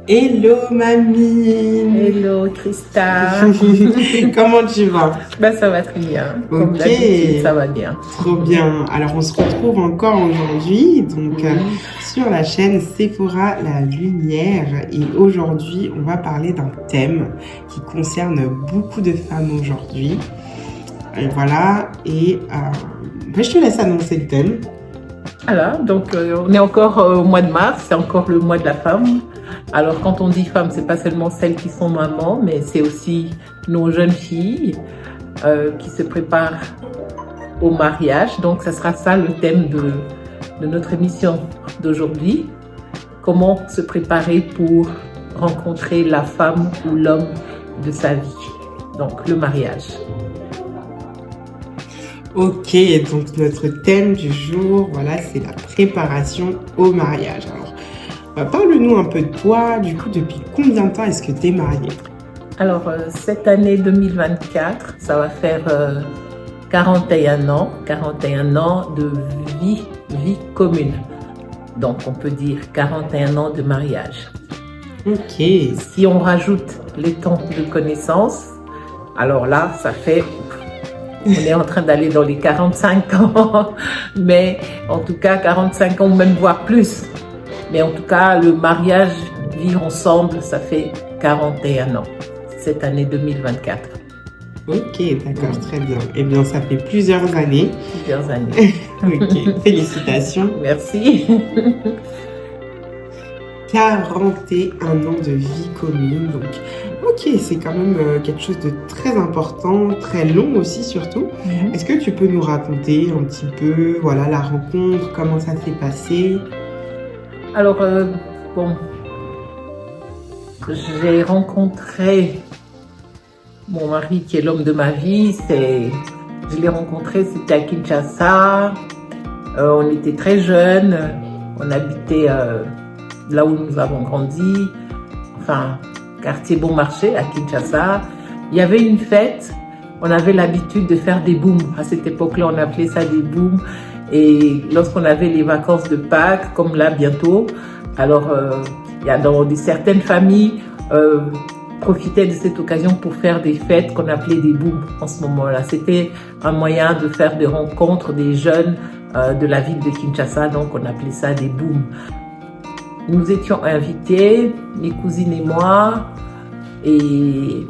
Hello mamie. Hello Christa. Comment tu vas? Ça va très bien. Ok. Comme d'habitude, ça va bien. Trop bien. Alors on se retrouve encore aujourd'hui sur la chaîne Sephora La Lumière et aujourd'hui on va parler d'un thème qui concerne beaucoup de femmes aujourd'hui. Et voilà, je te laisse annoncer le thème. Alors, donc on est encore au mois de mars, c'est encore le mois de la femme. Alors quand on dit femme, c'est pas seulement celles qui sont mamans, mais c'est aussi nos jeunes filles qui se préparent au mariage. Donc ça sera ça le thème de notre émission d'aujourd'hui. Comment se préparer pour rencontrer la femme ou l'homme de sa vie. Donc le mariage. Ok, donc notre thème du jour, voilà, c'est la préparation au mariage. Alors, parle-nous un peu de toi, du coup, depuis combien de temps est-ce que tu es mariée? Alors, cette année 2024, ça va faire 41 ans de vie commune. Donc, on peut dire 41 ans de mariage. Ok. Si on rajoute les temps de connaissance, alors là, ça fait... On est en train d'aller dans les 45 ans, mais en tout cas 45 ans, même voire plus. Mais en tout cas, le mariage, vivre ensemble, ça fait 41 ans, cette année 2024. Ok, d'accord, très bien. Eh bien, ça fait plusieurs années. Plusieurs années. Ok, félicitations. Merci. 41 ans de vie commune, donc ok, c'est quand même quelque chose de très important, très long aussi surtout. Est-ce que tu peux nous raconter un petit peu, voilà, la rencontre, comment ça s'est passé? Alors, j'ai rencontré mon mari qui est l'homme de ma vie. Je l'ai rencontré, c'était à Kinshasa. On était très jeunes, on habitait là où nous avons grandi, enfin, quartier Bon Marché à Kinshasa. Il y avait une fête, on avait l'habitude de faire des booms. À cette époque-là, on appelait ça des booms. Et lorsqu'on avait les vacances de Pâques, comme là bientôt, alors il y a dans certaines familles profitaient de cette occasion pour faire des fêtes qu'on appelait des booms en ce moment-là. C'était un moyen de faire des rencontres des jeunes de la ville de Kinshasa, donc on appelait ça des booms. Nous étions invités, mes cousines et moi, et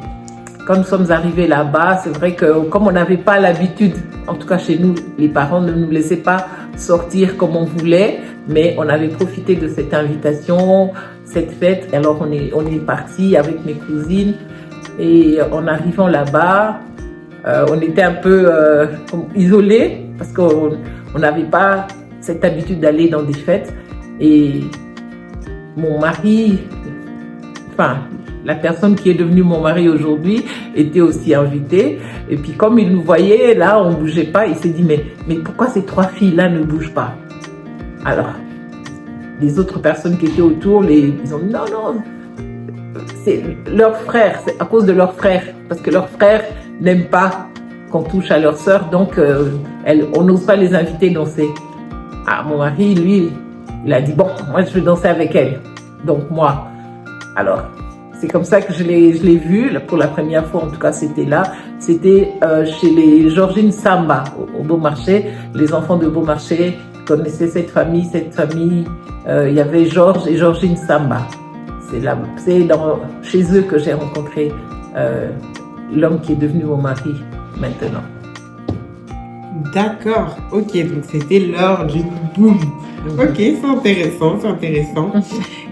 quand nous sommes arrivés là-bas, c'est vrai que comme on n'avait pas l'habitude, en tout cas chez nous, les parents ne nous laissaient pas sortir comme on voulait, mais on avait profité de cette invitation, cette fête. Et alors on est parti avec mes cousines et en arrivant là-bas, on était un peu isolés parce qu'on n'avait pas cette habitude d'aller dans des fêtes. Et mon mari, enfin, la personne qui est devenue mon mari aujourd'hui était aussi invitée. Et puis comme il nous voyait, là, on ne bougeait pas, il s'est dit, mais pourquoi ces trois filles-là ne bougent pas? Alors, les autres personnes qui étaient autour, ils ont dit, non, c'est leur frère, c'est à cause de leur frère. Parce que leurs frères n'aiment pas qu'on touche à leur sœur, donc on n'ose pas les inviter danser. Ah, mon mari, lui, il a dit, bon, moi je vais danser avec elle. Donc moi, alors, c'est comme ça que je l'ai vu, pour la première fois en tout cas c'était là. C'était chez les Georgines Samba au Beaumarchais. Les enfants de Beaumarchais connaissaient cette famille. Il y avait Georges et Georgine Samba. C'est chez eux que j'ai rencontré l'homme qui est devenu mon mari maintenant. D'accord, ok, donc c'était lors d'une boum. Ok, c'est intéressant.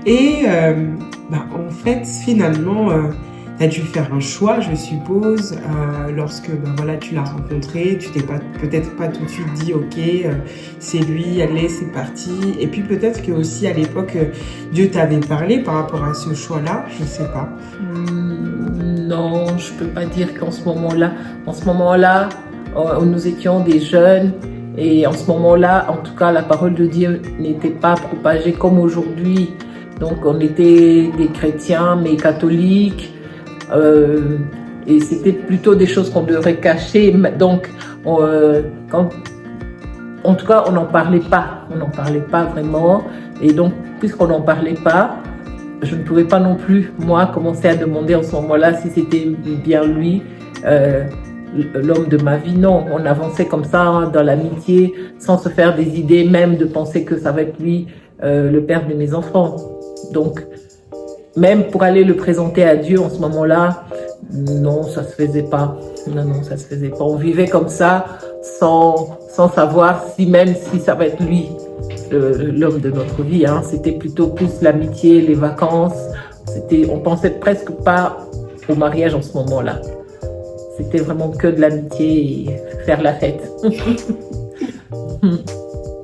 Et en fait, finalement, tu as dû faire un choix, je suppose, lorsque voilà, tu l'as rencontré, tu t'es peut-être pas tout de suite dit, ok, c'est lui, allez, c'est parti. Et puis peut-être que aussi à l'époque, Dieu t'avait parlé par rapport à ce choix-là, je sais pas. Non, je peux pas dire qu'en ce moment-là, nous étions des jeunes et en ce moment-là, en tout cas, la parole de Dieu n'était pas propagée comme aujourd'hui. Donc, on était des chrétiens, mais catholiques. Et c'était plutôt des choses qu'on devrait cacher. Donc, en tout cas, on n'en parlait pas. On n'en parlait pas vraiment. Et donc, puisqu'on n'en parlait pas, je ne pouvais pas non plus, moi, commencer à demander en ce moment-là si c'était bien lui, l'homme de ma vie. Non, on avançait comme ça hein, dans l'amitié, sans se faire des idées, même de penser que ça va être lui, le père de mes enfants. Donc, même pour aller le présenter à Dieu en ce moment-là, non, ça se faisait pas. Non, ça se faisait pas. On vivait comme ça, sans savoir même si ça va être lui, l'homme de notre vie. Hein. C'était plutôt plus l'amitié, les vacances. On pensait presque pas au mariage en ce moment-là. C'était vraiment que de l'amitié et faire la fête.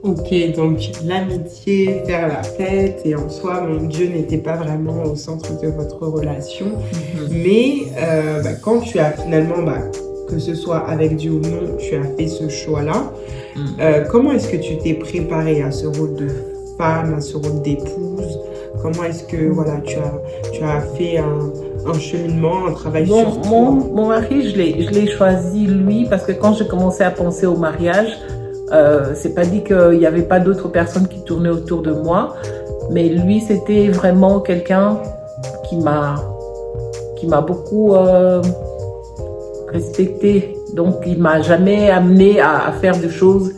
Ok, donc l'amitié, faire la fête, et en soi, mon Dieu n'était pas vraiment au centre de votre relation. Mais quand tu as finalement, que ce soit avec Dieu ou non, tu as fait ce choix-là, comment est-ce que tu t'es préparée à ce rôle de femme, à ce rôle d'épouse? Comment est-ce que tu as fait un cheminement, un travail sur toi? Mon mari, je l'ai choisi lui parce que quand j'ai commencé à penser au mariage, c'est pas dit qu'il n'y avait pas d'autres personnes qui tournaient autour de moi, mais lui c'était vraiment quelqu'un qui m'a beaucoup respectée. Donc il m'a jamais amené à faire des choses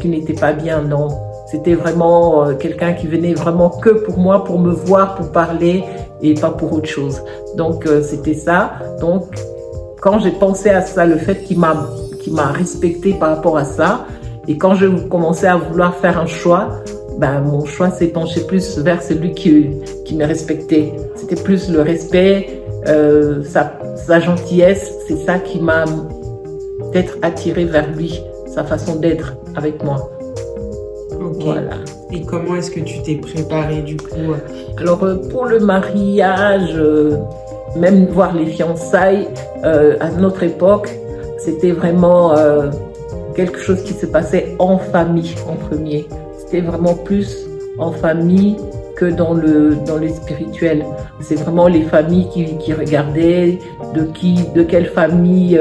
qui n'étaient pas bien, non. C'était vraiment quelqu'un qui venait vraiment que pour moi, pour me voir, pour parler et pas pour autre chose. Donc c'était ça. Donc quand j'ai pensé à ça, le fait qu'il m'a respecté par rapport à ça, et quand je commençais à vouloir faire un choix, mon choix s'est penché plus vers celui qui me respectait. C'était plus le respect, sa gentillesse, c'est ça qui m'a peut-être attirée vers lui, sa façon d'être avec moi. Okay. Voilà. Et comment est-ce que tu t'es préparée du coup? Alors pour le mariage, même voir les fiançailles, à notre époque, c'était vraiment quelque chose qui se passait en famille en premier. C'était vraiment plus en famille que dans le spirituel. C'est vraiment les familles qui regardaient de quelle famille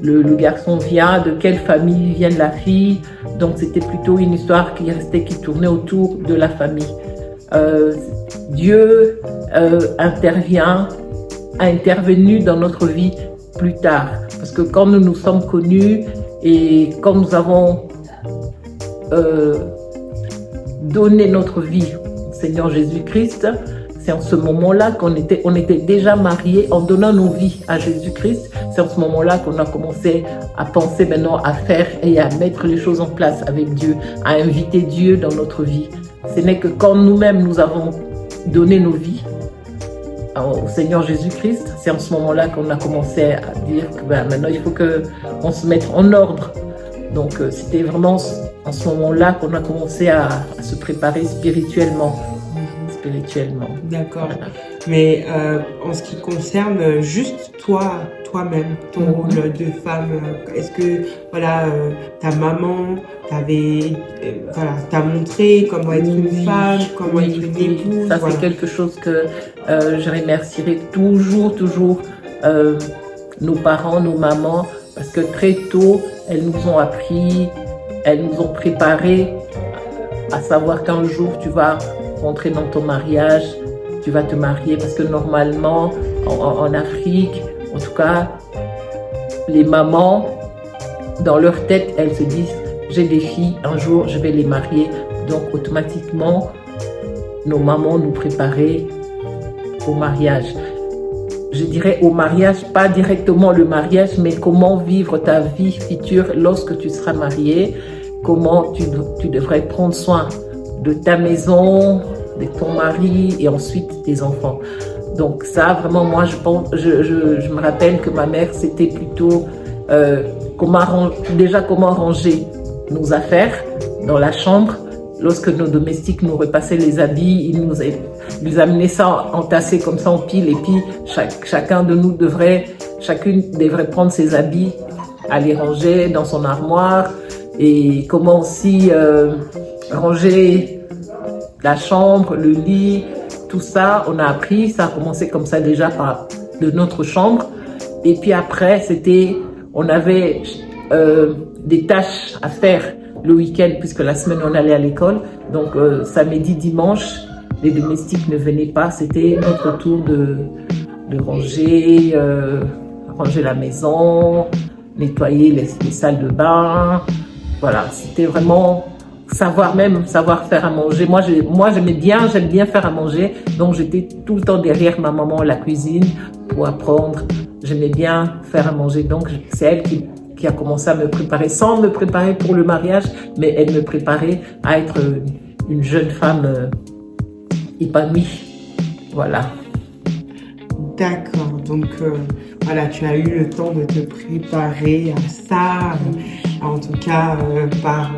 le garçon vient, de quelle famille vient la fille. Donc c'était plutôt une histoire qui tournait autour de la famille. Dieu a intervenu dans notre vie plus tard. Parce que quand nous nous sommes connus et quand nous avons donné notre vie au Seigneur Jésus-Christ, c'est en ce moment-là on était déjà mariés en donnant nos vies à Jésus-Christ. C'est en ce moment-là qu'on a commencé à penser maintenant à faire et à mettre les choses en place avec Dieu, à inviter Dieu dans notre vie. Ce n'est que quand nous-mêmes nous avons donné nos vies au Seigneur Jésus-Christ, c'est en ce moment-là qu'on a commencé à dire que maintenant il faut qu'on se mette en ordre. Donc c'était vraiment en ce moment-là qu'on a commencé à se préparer spirituellement. D'accord. Voilà. Mais en ce qui concerne juste toi-même, ton rôle de femme, est-ce que ta maman t'a montré comment être une femme, comment être une épouse? Ça c'est quelque chose que je remercierai toujours nos parents, nos mamans, parce que très tôt elles nous ont appris, elles nous ont préparé à savoir qu'un jour tu vas rentrer dans ton mariage, tu vas te marier, parce que normalement en Afrique, en tout cas, les mamans, dans leur tête, elles se disent j'ai des filles, un jour je vais les marier. Donc automatiquement, nos mamans nous préparaient au mariage. Je dirais au mariage, pas directement le mariage, mais comment vivre ta vie future lorsque tu seras marié, comment tu devrais prendre soin de ta maison, de ton mari et ensuite tes enfants. Donc ça, vraiment, moi, je me rappelle que ma mère, c'était plutôt comment ranger nos affaires dans la chambre. Lorsque nos domestiques nous repassaient les habits, ils amenaient ça entassé comme ça en pile, et puis chacune devrait prendre ses habits, à les ranger dans son armoire, et comment aussi ranger la chambre, le lit, tout ça, on a appris, ça a commencé comme ça déjà de notre chambre. Et puis après, on avait des tâches à faire le week-end, puisque la semaine on allait à l'école. Donc samedi, dimanche, les domestiques ne venaient pas, c'était notre tour de ranger, ranger la maison, nettoyer les salles de bain. Voilà, c'était vraiment savoir faire à manger. Moi, j'aime bien faire à manger. Donc, j'étais tout le temps derrière ma maman à la cuisine pour apprendre. J'aimais bien faire à manger. Donc, c'est elle qui a commencé à me préparer, sans me préparer pour le mariage, mais elle me préparait à être une jeune femme épanouie. Voilà. D'accord, donc voilà, tu as eu le temps de te préparer à ça, en tout cas par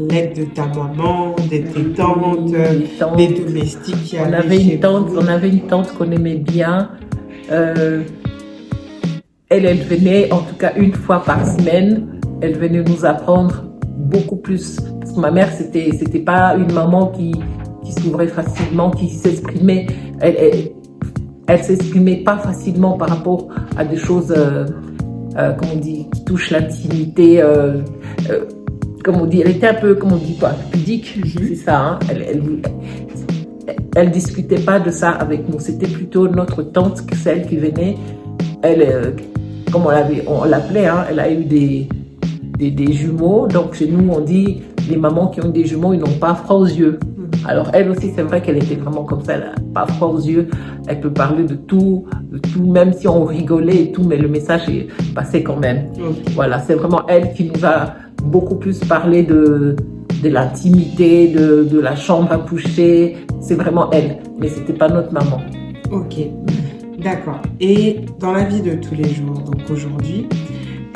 l'aide de ta maman, de tes tantes, des domestiques qui on avait une tante qu'on aimait bien. Elle venait en tout cas une fois par semaine. Elle venait nous apprendre beaucoup plus. Parce que ma mère, c'était pas une maman qui s'ouvrait facilement, qui s'exprimait. Elle s'exprimait pas facilement par rapport à des choses, comme on dit, qui touchent l'intimité. Comme on dit, elle était un peu, comme on dit, pas pudique, c'est ça. Hein? Elle discutait pas de ça avec nous. C'était plutôt notre tante, celle qui venait. Elle, comme on l'appelait, hein, elle a eu des jumeaux. Donc chez nous, on dit les mamans qui ont des jumeaux, ils n'ont pas froid aux yeux. Alors elle aussi, c'est vrai qu'elle était vraiment comme ça, elle n'a pas froid aux yeux. Elle peut parler de tout, même si on rigolait et tout, mais le message est passé quand même. Voilà, c'est vraiment elle qui nous a beaucoup plus parlé de l'intimité, de la chambre à coucher. C'est vraiment elle, mais c'était pas notre maman. Ok, d'accord. Et dans la vie de tous les jours, donc aujourd'hui,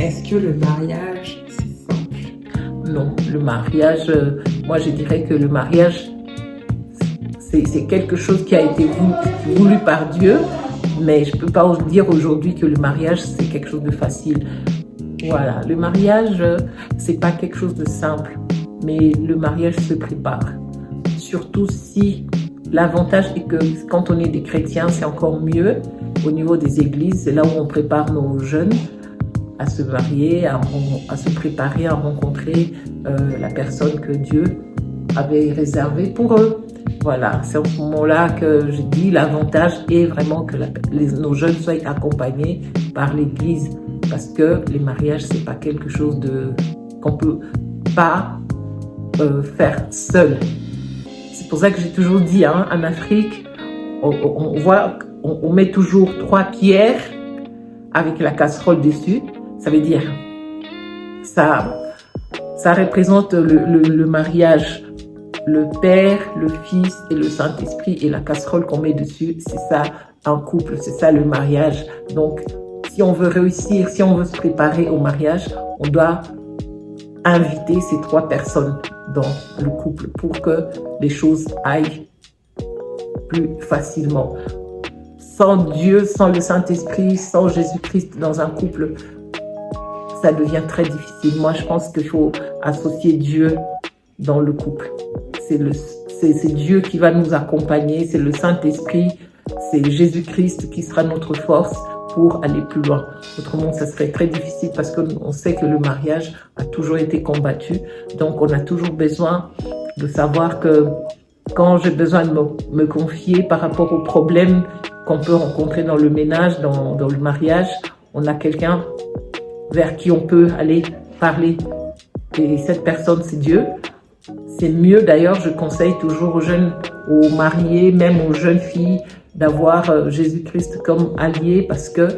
est-ce que le mariage, c'est simple? Non, le mariage, moi je dirais que le mariage, c'est quelque chose qui a été voulu par Dieu, mais je ne peux pas dire aujourd'hui que le mariage, c'est quelque chose de facile. Voilà, le mariage, c'est pas quelque chose de simple, mais le mariage se prépare. Surtout si l'avantage est que quand on est des chrétiens, c'est encore mieux. Au niveau des églises, c'est là où on prépare nos jeunes à se marier, à se préparer, à rencontrer la personne que Dieu avait réservée pour eux. Voilà, c'est à ce moment-là que je dis l'avantage est vraiment que nos jeunes soient accompagnés par l'Église, parce que les mariages, c'est pas quelque chose qu'on peut pas faire seul. C'est pour ça que j'ai toujours dit, hein, en Afrique, on met toujours 3 pierres avec la casserole dessus. Ça veut dire, ça représente le mariage. Le Père, le Fils et le Saint-Esprit et la casserole qu'on met dessus, c'est ça un couple, c'est ça le mariage. Donc, si on veut réussir, si on veut se préparer au mariage, on doit inviter ces 3 personnes dans le couple pour que les choses aillent plus facilement. Sans Dieu, sans le Saint-Esprit, sans Jésus-Christ dans un couple, ça devient très difficile. Moi, je pense qu'il faut associer Dieu dans le couple. C'est Dieu qui va nous accompagner, c'est le Saint-Esprit, c'est Jésus-Christ qui sera notre force pour aller plus loin. Autrement, ça serait très difficile parce qu'on sait que le mariage a toujours été combattu. Donc, on a toujours besoin de savoir que quand j'ai besoin de me confier par rapport aux problèmes qu'on peut rencontrer dans le ménage, dans le mariage, on a quelqu'un vers qui on peut aller parler. Et cette personne, c'est Dieu. C'est mieux d'ailleurs, je conseille toujours aux jeunes, aux mariés, même aux jeunes filles, d'avoir Jésus-Christ comme allié parce que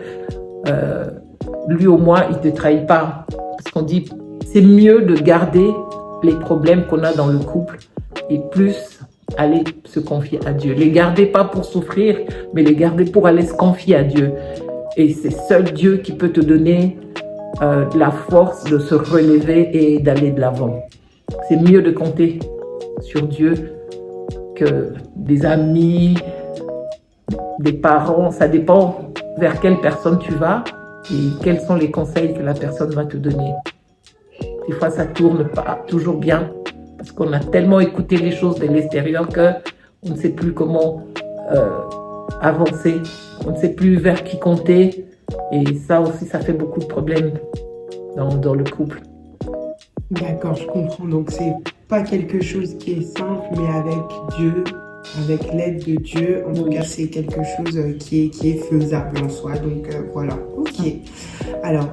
lui au moins, il ne te trahit pas. Parce qu'on dit, c'est mieux de garder les problèmes qu'on a dans le couple et plus aller se confier à Dieu. Les garder pas pour souffrir, mais les garder pour aller se confier à Dieu. Et c'est seul Dieu qui peut te donner la force de se relever et d'aller de l'avant. C'est mieux de compter sur Dieu que des amis, des parents. Ça dépend vers quelle personne tu vas et quels sont les conseils que la personne va te donner. Des fois, ça tourne pas toujours bien parce qu'on a tellement écouté les choses de l'extérieur qu'on ne sait plus comment avancer. On ne sait plus vers qui compter. Et ça aussi, ça fait beaucoup de problèmes dans le couple. D'accord, je comprends. Donc, c'est pas quelque chose qui est simple, mais avec Dieu, avec l'aide de Dieu, en tout cas, c'est quelque chose qui est faisable en soi. Donc voilà, ok. Alors,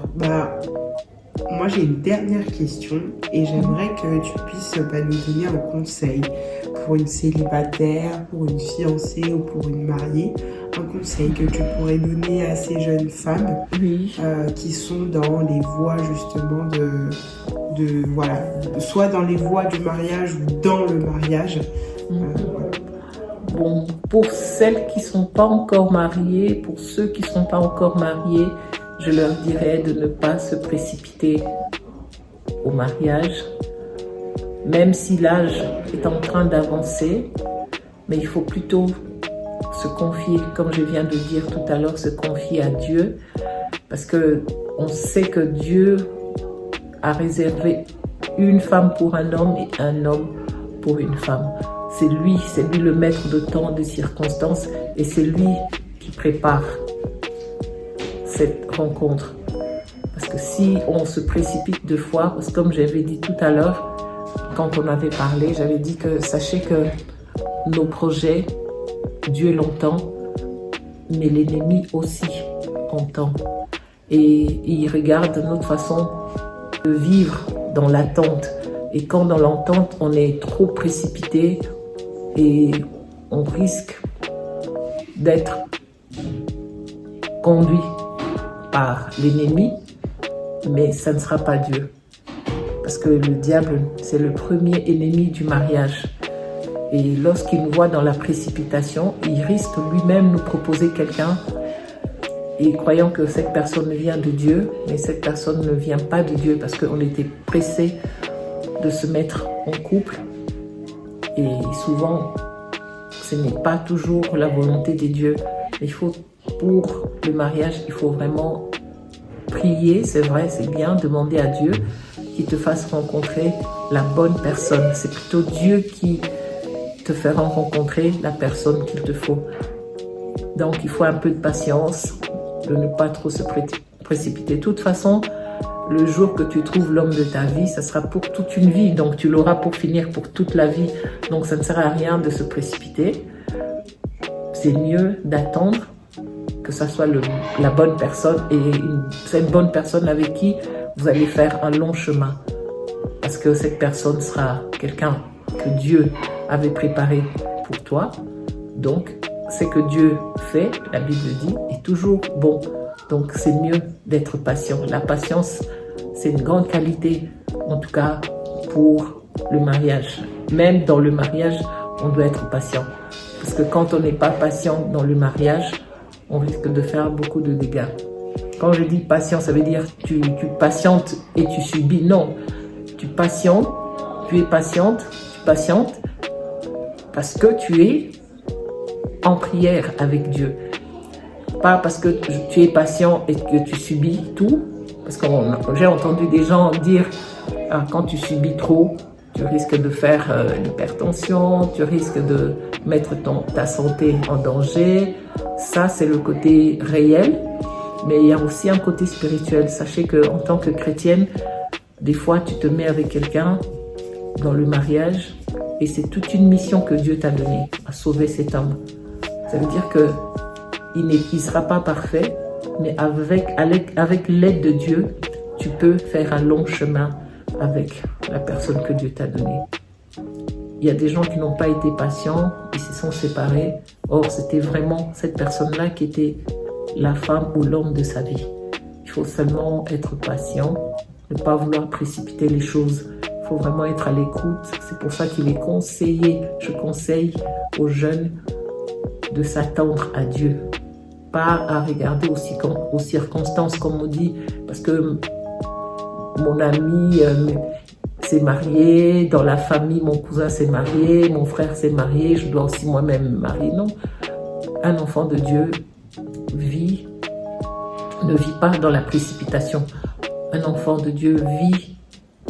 moi j'ai une dernière question et j'aimerais que tu puisses nous donner un conseil pour une célibataire, pour une fiancée ou pour une mariée. Un conseil que tu pourrais donner à ces jeunes femmes qui sont dans les voies justement voilà, soit dans les voies du mariage ou dans le mariage. Bon, pour celles qui ne sont pas encore mariées, pour ceux qui ne sont pas encore mariés, je leur dirais de ne pas se précipiter au mariage, même si l'âge est en train d'avancer, mais il faut plutôt se confier, comme je viens de dire tout à l'heure, se confier à Dieu, parce que on sait que Dieu a réservé une femme pour un homme et un homme pour une femme. C'est lui le maître de temps, de circonstances, et c'est lui qui prépare cette rencontre. Parce que si on se précipite deux fois, parce que comme j'avais dit tout à l'heure, quand on avait parlé, j'avais dit que sachez que nos projets, Dieu l'entend, mais l'ennemi aussi entend. Et il regarde notre façon de vivre dans l'attente. Et quand dans l'attente, on est trop précipité et on risque d'être conduit par l'ennemi, mais ça ne sera pas Dieu. Parce que le diable, c'est le premier ennemi du mariage. Et lorsqu'il nous voit dans la précipitation, il risque lui-même nous proposer quelqu'un et croyant que cette personne vient de Dieu, mais cette personne ne vient pas de Dieu parce qu'on était pressé de se mettre en couple. Et souvent, ce n'est pas toujours la volonté de Dieu. Il faut, pour le mariage, il faut vraiment prier, c'est vrai, c'est bien, demander à Dieu qu'il te fasse rencontrer la bonne personne. C'est plutôt Dieu qui te fera rencontrer la personne qu'il te faut. Donc, il faut un peu de patience, de ne pas trop se précipiter. De toute façon, le jour que tu trouves l'homme de ta vie, ça sera pour toute une vie. Donc, tu l'auras pour finir pour toute la vie. Donc, ça ne sert à rien de se précipiter. C'est mieux d'attendre que ça soit la bonne personne et cette bonne personne avec qui vous allez faire un long chemin. Parce que cette personne sera quelqu'un que Dieu avait préparé pour toi. Donc, ce que Dieu fait, la Bible dit, est toujours bon. Donc, c'est mieux d'être patient. La patience, c'est une grande qualité, en tout cas pour le mariage. Même dans le mariage, on doit être patient. Parce que quand on n'est pas patient dans le mariage, on risque de faire beaucoup de dégâts. Quand je dis patient, ça veut dire tu patientes et tu subis. Non, tu patientes, tu es patiente, tu patientes parce que tu es en prière avec Dieu. Pas parce que tu es patient et que tu subis tout. Parce que j'ai entendu des gens dire quand tu subis trop, tu risques de faire l'hypertension, tu risques de mettre ta santé en danger. Ça, c'est le côté réel. Mais il y a aussi un côté spirituel. Sachez qu'en tant que chrétienne, des fois, tu te mets avec quelqu'un dans le mariage et c'est toute une mission que Dieu t'a donnée à sauver cet homme. Ça veut dire qu'il ne sera pas parfait, mais avec l'aide de Dieu, tu peux faire un long chemin avec la personne que Dieu t'a donnée. Il y a des gens qui n'ont pas été patients, ils se sont séparés. Or, c'était vraiment cette personne-là qui était la femme ou l'homme de sa vie. Il faut seulement être patient, ne pas vouloir précipiter les choses. Il faut vraiment être à l'écoute. C'est pour ça qu'il est conseillé, je conseille aux jeunes de s'attendre à Dieu. Pas à regarder aux circonstances, comme on dit, parce que mon ami s'est marié, dans la famille, mon cousin s'est marié, mon frère s'est marié, je dois aussi moi-même me marier. Non, un enfant de Dieu ne vit pas dans la précipitation. Un enfant de Dieu vit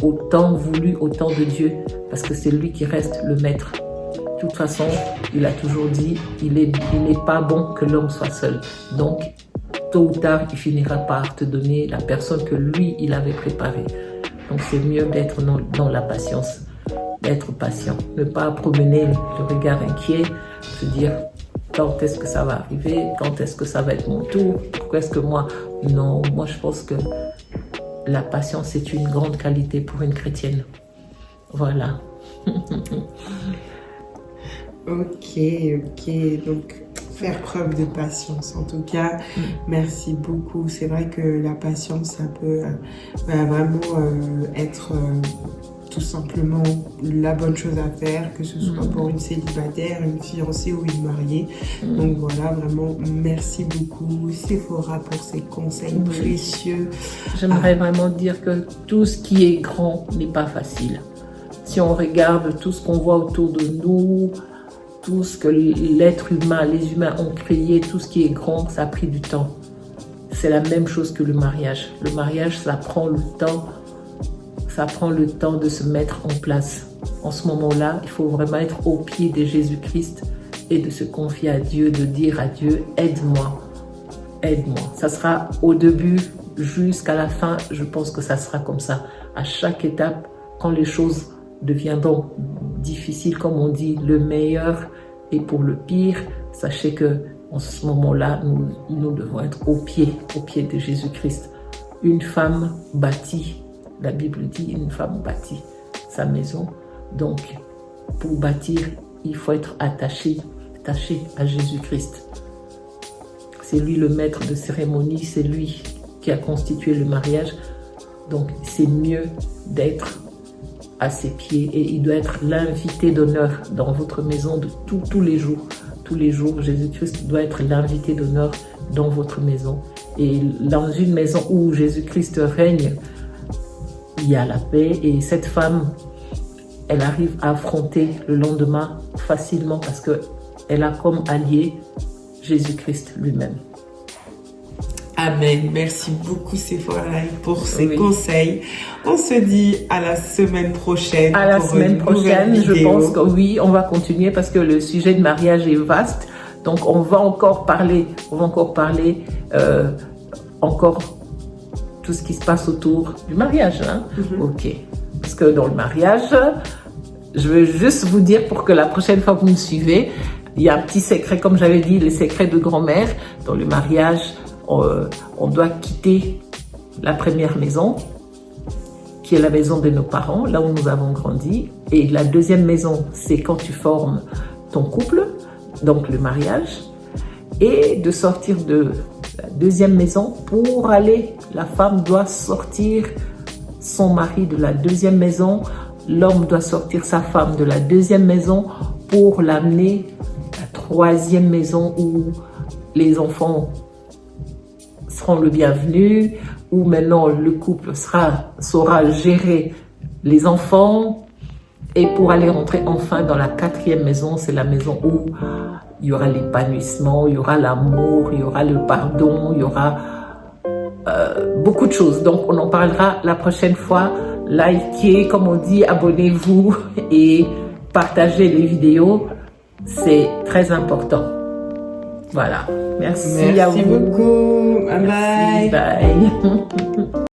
au temps voulu, au temps de Dieu, parce que c'est lui qui reste le maître. De toute façon, il a toujours dit, il n'est pas bon que l'homme soit seul. Donc, tôt ou tard, il finira par te donner la personne que lui, il avait préparée. Donc, c'est mieux d'être dans la patience, d'être patient. Ne pas promener le regard inquiet se dire quand est-ce que ça va arriver, quand est-ce que ça va être mon tour, pourquoi est-ce que moi... Non, moi je pense que la patience est une grande qualité pour une chrétienne. Voilà. Ok. Donc, faire preuve de patience. En tout cas, merci beaucoup. C'est vrai que la patience, ça peut vraiment être tout simplement la bonne chose à faire, que ce soit pour une célibataire, une fiancée ou une mariée. Donc voilà, vraiment, merci beaucoup Sephora pour ces conseils précieux. J'aimerais vraiment dire que tout ce qui est grand n'est pas facile. Si on regarde tout ce qu'on voit autour de nous, tout ce que l'être humain, les humains ont créé, tout ce qui est grand, ça a pris du temps. C'est la même chose que le mariage. Le mariage, ça prend le temps. Ça prend le temps de se mettre en place. En ce moment-là, il faut vraiment être au pied de Jésus-Christ et de se confier à Dieu, de dire à Dieu, aide-moi, aide-moi. Ça sera au début jusqu'à la fin, je pense que ça sera comme ça. À chaque étape, quand les choses deviendront difficiles, comme on dit, le meilleur est pour le pire, sachez que en ce moment-là, nous devons être au pied de Jésus-Christ. Une femme bâtie, la Bible dit, une femme bâtit sa maison. Donc, pour bâtir, il faut être attaché à Jésus-Christ. C'est lui le maître de cérémonie, c'est lui qui a constitué le mariage. Donc, c'est mieux d'être à ses pieds et il doit être l'invité d'honneur dans votre maison de tous les jours. Tous les jours, Jésus-Christ doit être l'invité d'honneur dans votre maison. Et dans une maison où Jésus-Christ règne, il y a la paix et cette femme, elle arrive à affronter le lendemain facilement parce qu'elle a comme allié Jésus-Christ lui-même. Amen. Merci beaucoup Sephora pour ces conseils. On se dit à la semaine prochaine. À la semaine prochaine, je pense que oui, on va continuer parce que le sujet de mariage est vaste. Donc on va encore parler, encore tout ce qui se passe autour du mariage. Hein? Ok. Parce que dans le mariage, je veux juste vous dire pour que la prochaine fois que vous me suivez, il y a un petit secret, comme j'avais dit, les secrets de grand-mère. Dans le mariage, on doit quitter la première maison, qui est la maison de nos parents, là où nous avons grandi. Et la deuxième maison, c'est quand tu formes ton couple, donc le mariage. Et de sortir de la deuxième maison pour aller, la femme doit sortir son mari de la deuxième maison, l'homme doit sortir sa femme de la deuxième maison pour l'amener à la troisième maison où les enfants seront le bienvenu, où maintenant le couple saura gérer les enfants. Et pour aller rentrer enfin dans la quatrième maison, c'est la maison où il y aura l'épanouissement, il y aura l'amour, il y aura le pardon, il y aura beaucoup de choses. Donc on en parlera la prochaine fois. Likez, comme on dit, abonnez-vous et partagez les vidéos. C'est très important. Voilà. Merci à vous. Merci beaucoup. Bye bye. Bye.